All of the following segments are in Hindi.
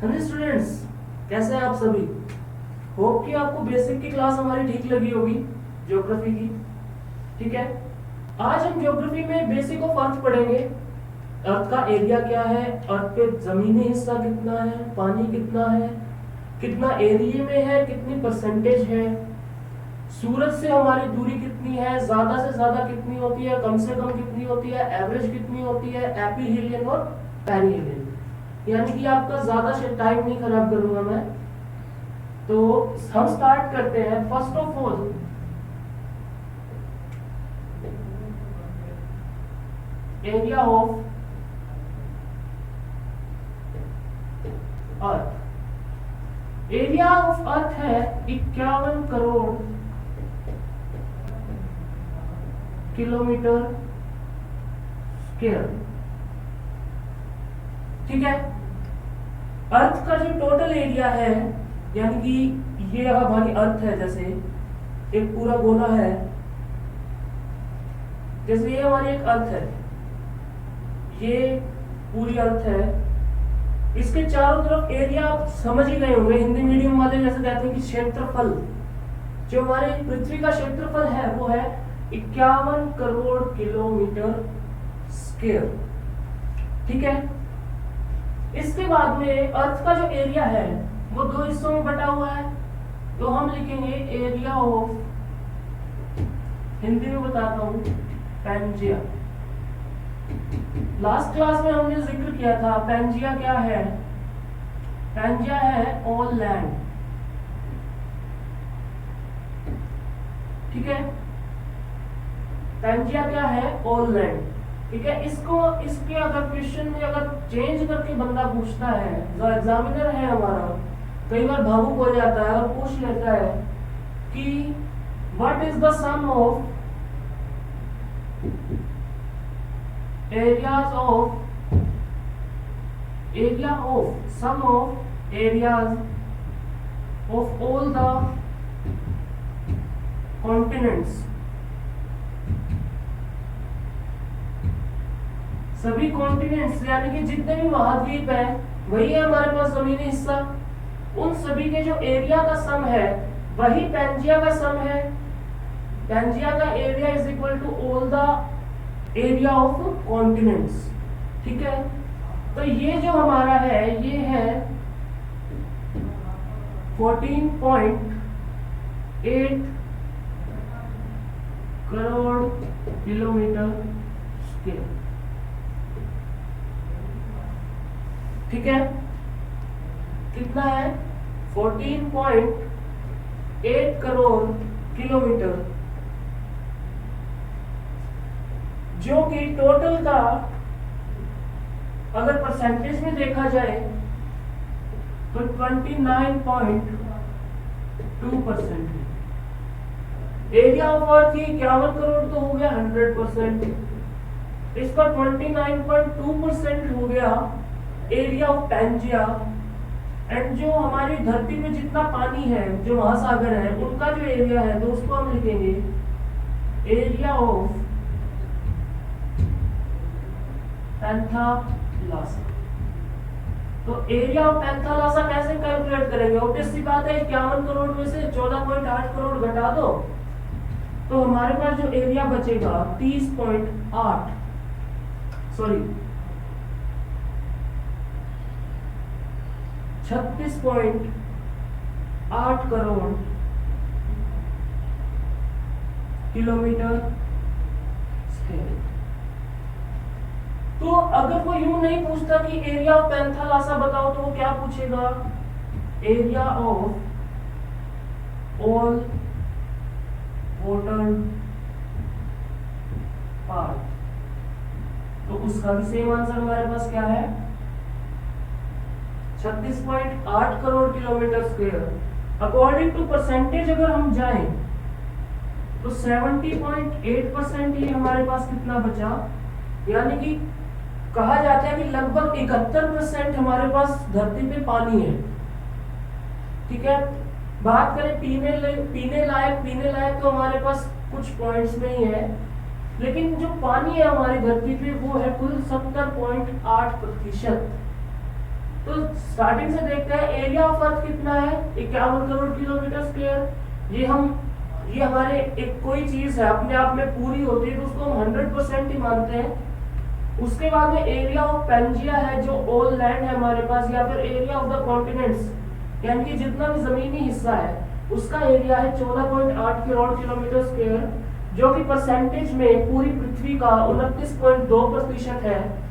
हाँ जी स्टूडेंट्स, कैसे हैं आप सभी। होप कि आपको बेसिक की क्लास हमारी ठीक लगी होगी, ज्योग्राफी की। ठीक है, आज हम ज्योग्राफी में बेसिक ऑफ अर्थ पढ़ेंगे। अर्थ का एरिया क्या है, अर्थ पे जमीनी हिस्सा कितना है, पानी कितना है, कितना एरिया में है, कितनी परसेंटेज है, सूरज से हमारी दूरी कितनी है, ज्यादा से ज्यादा कितनी होती है, कम से कम कितनी होती है, एवरेज कितनी होती है, एपीहीलियन और पेरीहेलियन। यानी कि आपका ज्यादा टाइम नहीं खराब करूंगा मैं, तो हम स्टार्ट करते हैं। First of all area of earth. Area of earth है 51 करोड़ किलोमीटर स्क्वायर। ठीक है, अर्थ का जो टोटल एरिया है, यानी कि ये हमारी अर्थ है, जैसे एक पूरा गोला है, जैसे ये हमारी एक अर्थ है, ये पूरी अर्थ है। इसके चारों तरफ एरिया आप समझ ही गए होंगे, हिंदी मीडियम वाले जैसे कहते हैं कि क्षेत्रफल। जो हमारे पृथ्वी का क्षेत्रफल है वो है 51 करोड़ किलोमीटर स्क्वायर। ठीक है, इसके बाद में अर्थ का जो एरिया है वो दो हिस्सों में बटा हुआ है, तो हम लिखेंगे एरिया ऑफ, हिंदी में बताता हूं, पैंजिया। लास्ट क्लास में हमने जिक्र किया था पैंजिया क्या है। पैंजिया है ऑल लैंड। ठीक है, पैंजिया क्या है, ऑल लैंड। ठीक है, इसके अगर क्वेश्चन में अगर चेंज करके बंदा पूछता है, जो एग्जामिनर है हमारा, कई बार भावुक हो जाता है और पूछ लेता है कि what is the sum of areas of sum of areas of all the continents. सभी कॉन्टिनेंट्स यानी कि जितने भी महाद्वीप है, वही है हमारे पास जमीनी हिस्सा। उन सभी के जो एरिया का सम है वही पैंजिया का सम है। पैंजिया का area is equal to all the area of continents. ठीक है, तो ये जो हमारा है ये है 14.8 करोड़ किलोमीटर स्क्वायर। ठीक है, कितना है, 14.8 करोड़ किलोमीटर, जो कि टोटल का अगर परसेंटेज में देखा जाए तो 29.2% है। एरिया ऑफ अर्थ 51 करोड़ तो हो गया 100%, इसका 29.2% हो गया एरिया ऑफ पैंजिया। एंड जो हमारी धरती में जितना पानी है, जो महासागर है, उनका जो एरिया है दोस्तों हम लिखेंगे एरिया ऑफ पैंथालासा। तो एरिया ऑफ पैंथालासा कैसे कैलकुलेट करेंगे, ऑब्वियस सी बात है 51 करोड़ में से 14.8 करोड़ घटा दो तो हमारे पास जो एरिया बचेगा 36.8 करोड़ किलोमीटर स्क्वायर। तो अगर वो यूं नहीं पूछता कि एरिया ऑफ पैंथालासा बताओ, तो वो क्या पूछेगा, area of all water part. तो उसका भी सेम आंसर हमारे पास क्या है, 36.8 crore kilometre square. According to percentage अगर हम जाएं तो 70.8% ही हमारे पास कितना बचा, यानी कि कहा जाता है कि लगभग 71% हमारे पास धरती पे पानी है। ठीक है, बात करें पीने लायक तो हमारे पास कुछ पॉइंट्स में ही है, लेकिन जो पानी है हमारी धरती पे वो है कुल 70.8%। तो स्टार्टिंग से देखते हैं एरिया ऑफ अर्थ कितना है, 51 करोड़ किलोमीटर स्क्वायर। ये हमारे एक कोई चीज है अपने आप में पूरी होती है तो उसको हम 100% ही मानते हैं। उसके बाद में एरिया ऑफ पेंजिया है जो ऑल लैंड है हमारे पास, या फिर एरिया ऑफ द कॉन्टिनेंट्स यानी कि जितना भी जमीनी हिस्सा है उसका एरिया है 14.8 करोड़ किलोमीटर स्क्वायर, जो कि परसेंटेज में पूरी पृथ्वी का 29.2% है।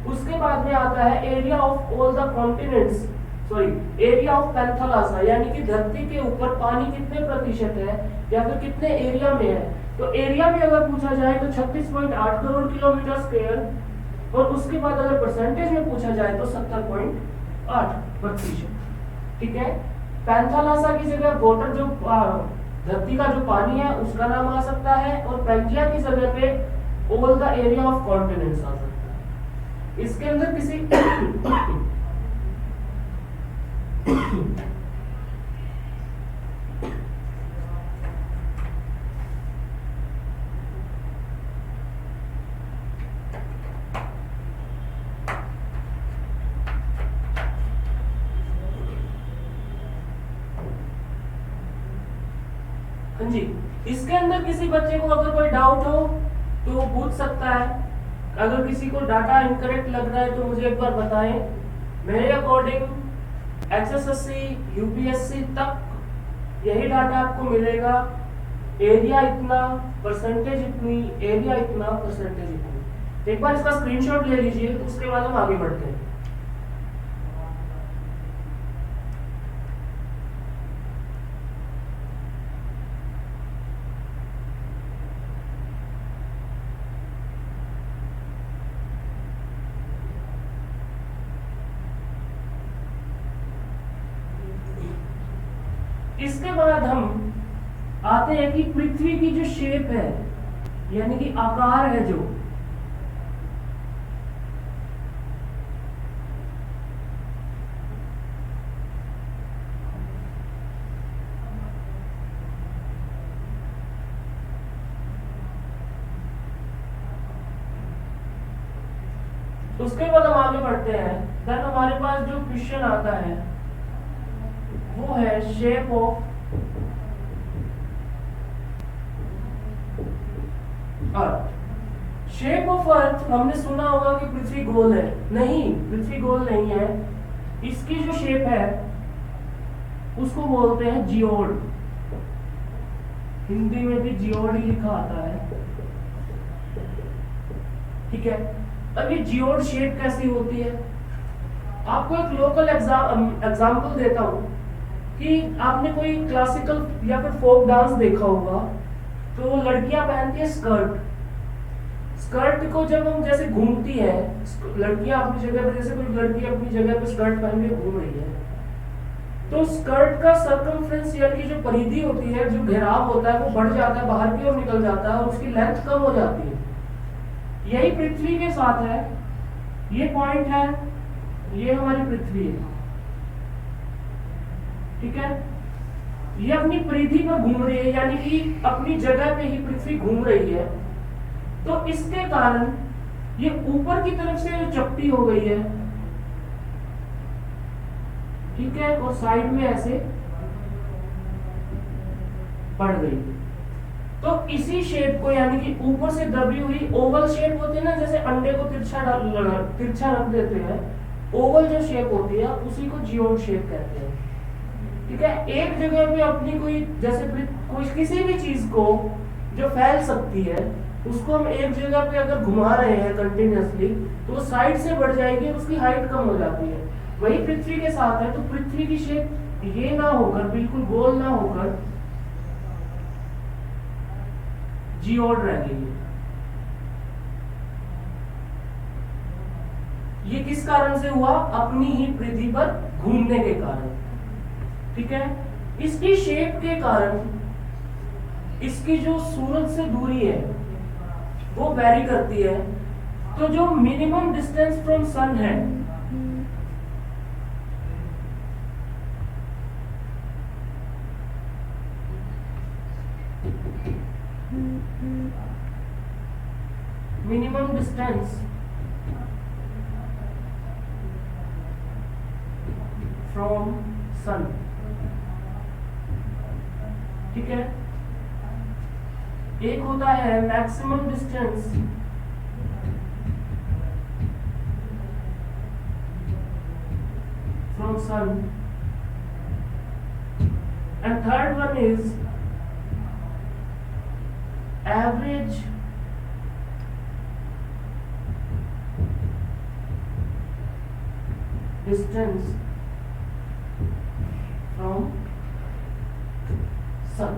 उसके बाद में आता है area of all the continents, area of Panthalassa यानी कि धरती के ऊपर पानी कितने प्रतिशत है या फिर कितने एरिया में है। तो एरिया में अगर पूछा जाए तो 36.8 करोड़ किलोमीटर स्क्वायर, और उसके बाद अगर परसेंटेज में पूछा जाए तो 70.8%। ठीक है, पैंथालासा की जगह वाटर जो धरती का जो पानी है उसका नाम आ सकता है, और पेंजिया की जगह पे all the area of continents आ सकता है। इसके अंदर किसी हाँ जी, इसके अंदर किसी बच्चे को अगर कोई डाउट हो तो वो पूछ सकता है। अगर किसी को डाटा इनकरेक्ट लग रहा है तो मुझे एक बार बताएं। मेरे अकॉर्डिंग एसएससी यूपीएससी तक यही डाटा आपको मिलेगा, एरिया इतना, परसेंटेज इतनी, एरिया इतना, परसेंटेज इतनी। एक बार इसका स्क्रीनशॉट ले लीजिए, उसके बाद हम आगे बढ़ते हैं। इसके बाद हम आते हैं कि पृथ्वी की जो शेप है यानी कि आकार है जो, उसके बाद हम आगे बढ़ते हैं। देन हमारे पास जो क्वेश्चन आता है वो है shape of earth. Shape of earth हमने सुना होगा कि पृथ्वी गोल है, नहीं पृथ्वी गोल नहीं है। इसकी जो शेप है उसको बोलते हैं जियोड, हिंदी में भी जियोड ही लिखा आता है। ठीक है, अब ये जियोड शेप कैसी होती है, आपको एक लोकल एग्जाम्पल देता हूं कि आपने कोई क्लासिकल या फिर फोक डांस देखा होगा तो लड़कियां पहनती है स्कर्ट। स्कर्ट को जब हम जैसे घूमती है लड़कियां अपनी जगह पर, जैसे कोई लड़की अपनी जगह पर स्कर्ट पहन के घूम रही है तो स्कर्ट का सर्कमफ्रेंस यानी कि जो परिधि होती है, जो घेराव होता है वो बढ़ जाता है, बाहर की ओर निकल जाता है और उसकी लेंथ कम हो जाती है। यही पृथ्वी के साथ है, ये पॉइंट है, ये हमारी पृथ्वी है। ठीक है, ये अपनी परिधि पर घूम रही है यानी कि अपनी जगह पे ही पृथ्वी घूम रही है। तो इसके कारण ये ऊपर की तरफ से चपटी हो गई है, ठीक है, और साइड में ऐसे बढ़ गई। तो इसी शेप को यानी कि ऊपर से दबी हुई ओवल शेप होती है ना, जैसे अंडे को तिरछा रख देते हैं, ओवल जो शेप होती है उसी को जियोड शेप कहते हैं। ठीक है, एक जगह पे अपनी कोई जैसे कोई किसी भी चीज को जो फैल सकती है उसको हम एक जगह पे अगर घुमा रहे हैं कंटिन्यूअसली तो वो साइड से बढ़ जाएगी और उसकी हाइट कम हो जाती है। वही पृथ्वी के साथ है, तो पृथ्वी की शेप ये ना होकर, बिल्कुल गोल ना होकर जियोड रह गई है। ये किस कारण से हुआ, अपनी ही पृथ्वी पर घूमने के कारण। ठीक है, इसकी शेप के कारण इसकी जो सूरज से दूरी है वो वेरी करती है। तो जो मिनिमम डिस्टेंस फ्रॉम सन है मिनिमम डिस्टेंस फ्रॉम सन, ठीक है। एक होता है maximum distance from sun, and third one is average distance from sun.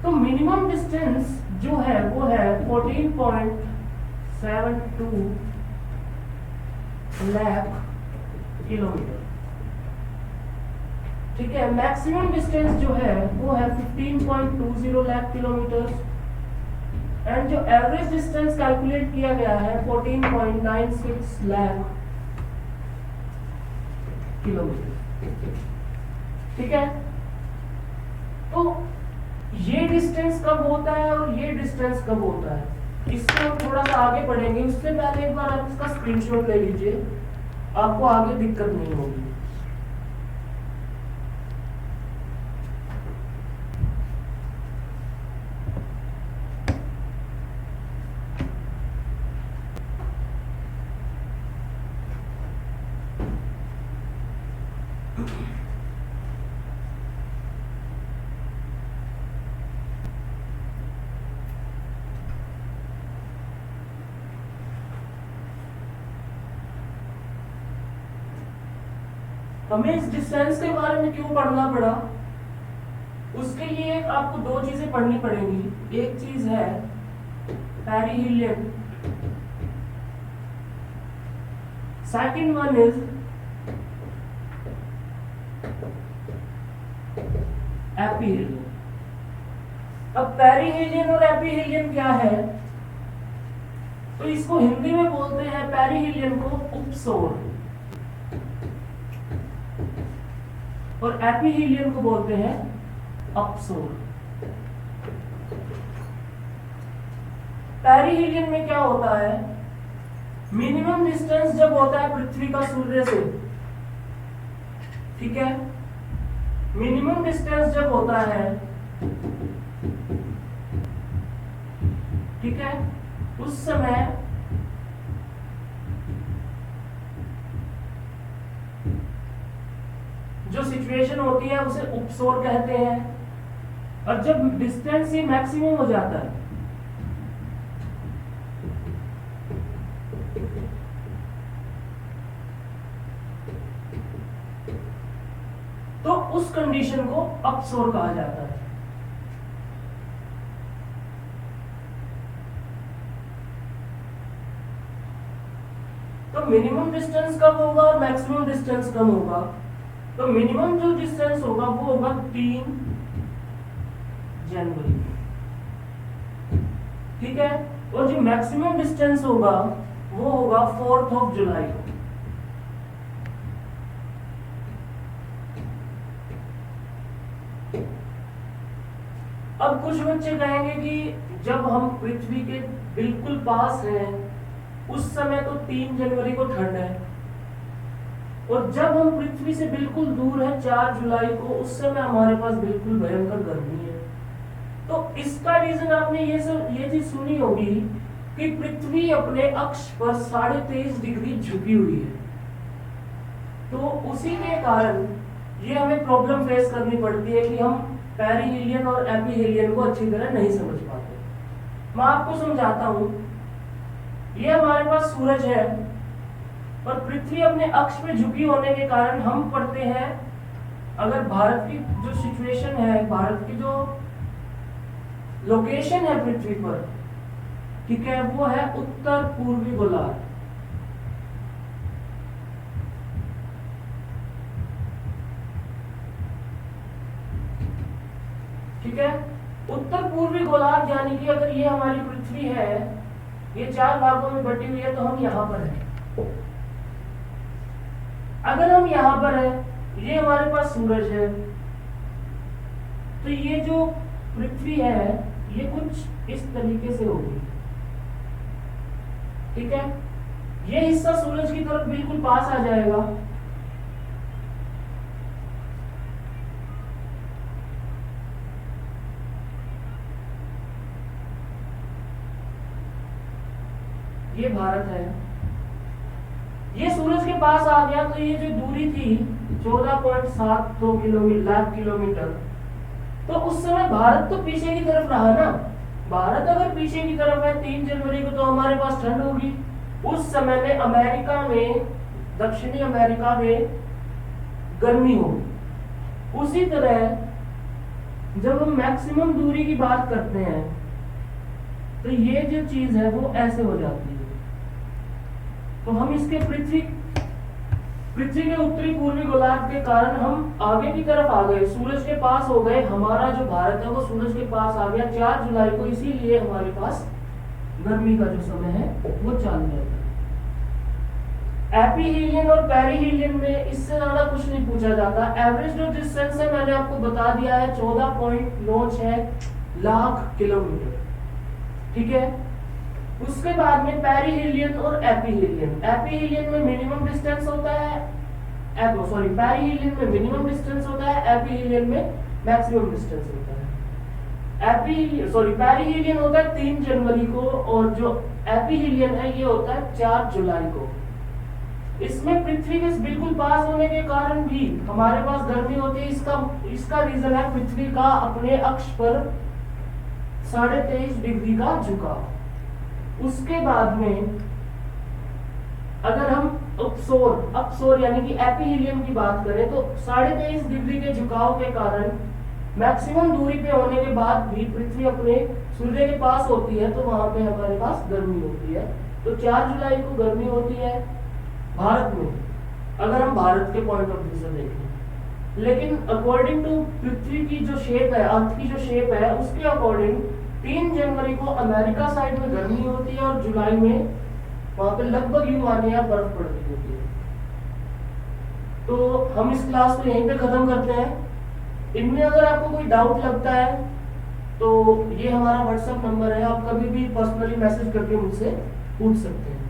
तो मिनिमम डिस्टेंस जो है वो है 14.72 लाख किलोमीटर, ठीक है। मैक्सिमम डिस्टेंस जो है वो है 15.20 लाख किलोमीटर, एंड जो एवरेज डिस्टेंस कैलकुलेट किया गया है 14.96 लाख किलोमीटर, ठीक है। तो ये डिस्टेंस कब होता है और ये डिस्टेंस कब होता है, इससे हम थोड़ा सा आगे बढ़ेंगे। उससे पहले एक बार आप इसका स्क्रीनशॉट ले लीजिए, आपको आगे दिक्कत नहीं होगी। हमें इस डिस्टेंस के बारे में क्यों पढ़ना पड़ा, उसके लिए आपको दो चीजें पढ़नी पड़ेंगी। एक चीज है perihelion, second one is aphelion. अब पेरिहिलियन और एपीहिलियन क्या है, तो इसको हिंदी में बोलते हैं पेरिहिलियन को उपसोर, और एपीहिलियन को बोलते हैं अपसोर। पेरिहिलियन में क्या होता है, मिनिमम डिस्टेंस जब होता है पृथ्वी का सूर्य से, ठीक है, मिनिमम डिस्टेंस जब होता है, ठीक है, उस समय जो सिचुएशन होती है उसे उपसोर कहते हैं। और जब डिस्टेंस ही मैक्सिमम हो जाता है, तो उस कंडीशन को अपसोर कहा जाता है। तो मिनिमम डिस्टेंस कब होगा और मैक्सिमम डिस्टेंस कब होगा, तो मिनिमम जो डिस्टेंस होगा वो होगा 3 जनवरी, ठीक है, और जो मैक्सिमम डिस्टेंस होगा वो होगा 4 जुलाई को। अब कुछ बच्चे कहेंगे कि जब हम पृथ्वी के बिल्कुल पास हैं उस समय तो 3 जनवरी को ठंड है, और जब हम पृथ्वी से बिल्कुल दूर है 4 जुलाई को, उस समय हमारे पास बिल्कुल भयंकर गर्मी है। तो इसका रीजन आपने ये चीज सुनी होगी कि पृथ्वी अपने अक्ष पर 23.5 डिग्री झुकी हुई है, तो उसी के कारण ये हमें प्रॉब्लम फेस करनी पड़ती है कि हम पेरिहिलियन और एपीहिलियन को अच्छी तरह नहीं समझ पाते। मैं आपको समझाता हूं। ये हमारे पास सूरज है और पृथ्वी अपने अक्ष पे झुकी होने के कारण हम पढ़ते हैं, अगर भारत की जो सिचुएशन है, भारत की जो लोकेशन है पृथ्वी पर, ठीक है, वो है उत्तर पूर्वी गोलार्ध। ठीक है, उत्तर पूर्वी गोलार्ध, यानी कि अगर ये हमारी पृथ्वी है, ये 4 भागों में बटी हुई है, तो हम यहां पर हैं। अगर हम यहां पर हैं, ये हमारे पास सूरज है, तो ये जो पृथ्वी है ये कुछ इस तरीके से होगी, ठीक है। ये हिस्सा सूरज की तरफ बिल्कुल पास आ जाएगा, ये भारत है, ये सूरज के पास आ गया तो ये जो दूरी थी 14.72 लाख किलोमीटर, तो उस समय भारत तो पीछे की तरफ रहा ना। भारत अगर पीछे की तरफ है 3 जनवरी को, तो हमारे पास ठंड होगी। उस समय में अमेरिका में, दक्षिणी अमेरिका में गर्मी होगी। उसी तरह जब हम मैक्सिमम दूरी की बात करते हैं तो ये जो चीज है वो ऐसे हो जाती है। तो हम इसके पृथ्वी के उत्तरी पूर्वी गोलार्ध के कारण हम आगे की तरफ आ गए, सूरज के पास हो गए। हमारा जो भारत है वो सूरज के पास आ गया 4 जुलाई को, इसीलिए हमारे पास गर्मी का जो समय है वो चालू रहता है। एपीहीलियन और पेरिहीलियन में इससे ज्यादा कुछ नहीं पूछा जाता। एवरेज जो डिस्टेंस है मैंने आपको बता दिया है 14.96 लाख किलोमीटर, ठीक है। उसके बाद में पेरिहीलियन और एपीहीलियन। एपीहीलियन में मिनिमम डिस्टेंस होता है, पेरिहीलियन में मिनिमम डिस्टेंस होता है, एपीहीलियन में मैक्सिमम डिस्टेंस होता है। पेरिहीलियन होता है 3 जनवरी को, और जो एपीहीलियन है ये होता है 4 जुलाई को। इसमें पृथ्वी के बिल्कुल पास होने के कारण भी हमारे पास गर्मी होती है। इसका रीजन है पृथ्वी का अपने अक्ष पर 23.5 डिग्री का झुकाव। उसके बाद में अगर हम अपसोर यानी कि एपीहीलियन की बात करें तो 23.5 डिग्री के झुकाव के कारण मैक्सिमम दूरी पे होने के बाद भी पृथ्वी अपने सूर्य के पास होती है, तो वहां पे हमारे पास गर्मी होती है। तो 4 जुलाई को गर्मी होती है भारत में, अगर हम भारत के पॉइंट ऑफ व्यू से देखें। लेकिन अकॉर्डिंग टू पृथ्वी की जो शेप है, अर्थ की जो शेप है, उसके अकॉर्डिंग 3 जनवरी को अमेरिका साइड में गर्मी होती है और जुलाई में वहां पे लगभग यूं माने या बर्फ पड़ रही होती है। तो हम इस क्लास को यहीं पे खत्म करते हैं। इनमें अगर आपको कोई डाउट लगता है तो ये हमारा व्हाट्सएप नंबर है, आप कभी भी पर्सनली मैसेज करके मुझसे पूछ सकते हैं।